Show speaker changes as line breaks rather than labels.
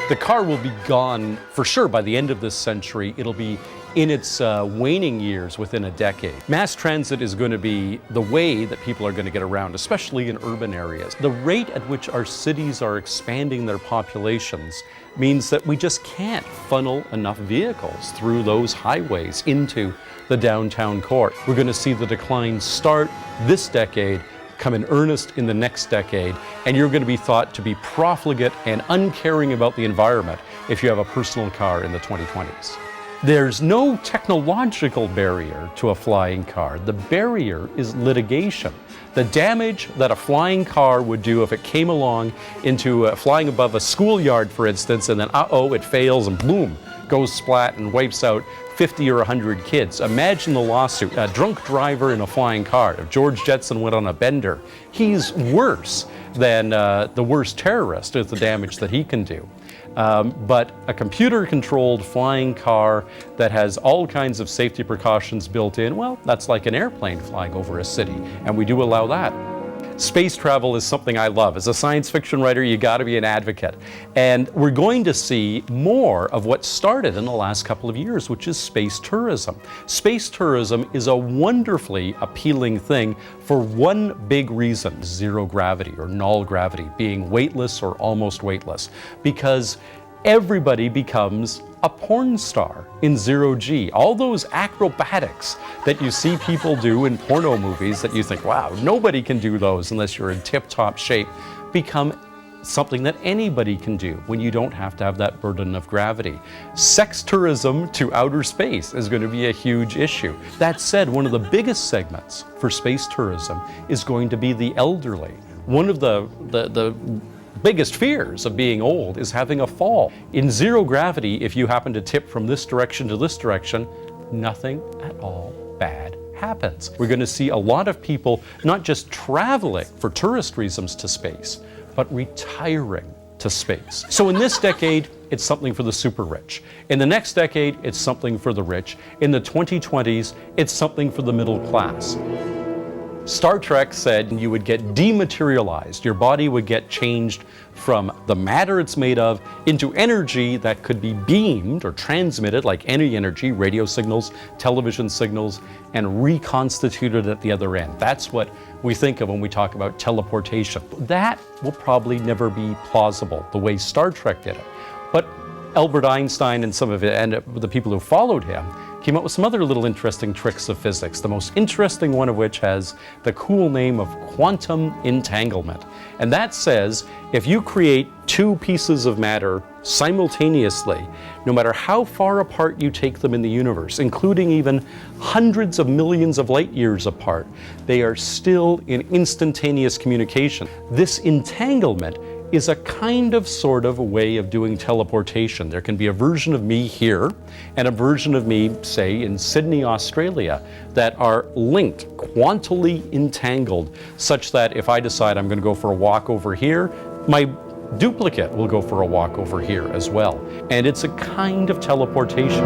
The car will be gone for sure by the end of this century. It'll be in its waning years within a decade. Mass transit is going to be the way that people are going to get around, especially in urban areas. The rate at which our cities are expanding their populations means that we just can't funnel enough vehicles through those highways into the downtown core. We're going to see the decline start this decade, come in earnest in the next decade, and you're going to be thought to be profligate and uncaring about the environment if you have a personal car in the 2020s. There's no technological barrier to a flying car. The barrier is litigation. The damage that a flying car would do if it came along into flying above a schoolyard, for instance, and then it fails and boom, goes splat and wipes out 50 or 100 kids. Imagine the lawsuit. A drunk driver in a flying car. If George Jetson went on a bender, he's worse than the worst terrorist with the damage that he can do. But a computer-controlled flying car that has all kinds of safety precautions built in, well, that's like an airplane flying over a city, and we do allow that. Space travel is something I love. As a science fiction writer, you got to be an advocate. And we're going to see more of what started in the last couple of years, which is space tourism. Space tourism is a wonderfully appealing thing for one big reason: zero gravity or null gravity, being weightless or almost weightless, because everybody becomes a porn star in zero-G. All those acrobatics that you see people do in porno movies that you think, wow, nobody can do those unless you're in tip-top shape, become something that anybody can do when you don't have to have that burden of gravity. Sex tourism to outer space is going to be a huge issue. That said, one of the biggest segments for space tourism is going to be the elderly. One of the biggest fears of being old is having a fall. In zero gravity, if you happen to tip from this direction to this direction, nothing at all bad happens. We're going to see a lot of people not just traveling for tourist reasons to space, but retiring to space. So in this decade, it's something for the super rich. In the next decade, it's something for the rich. In the 2020s, it's something for the middle class. Star Trek said you would get dematerialized. Your body would get changed from the matter it's made of into energy that could be beamed or transmitted, like any energy, radio signals, television signals, and reconstituted at the other end. That's what we think of when we talk about teleportation. That will probably never be plausible the way Star Trek did it. But Albert Einstein and some of it, and the people who followed him, came up with some other little interesting tricks of physics, the most interesting one of which has the cool name of quantum entanglement. And that says if you create two pieces of matter simultaneously, no matter how far apart you take them in the universe, including even hundreds of millions of light years apart, they are still in instantaneous communication. This entanglement is a kind of sort of way of doing teleportation. There can be a version of me here and a version of me, say, in Sydney, Australia, that are linked, quantally entangled, such that if I decide I'm going to go for a walk over here, my duplicate will go for a walk over here as well. And it's a kind of teleportation.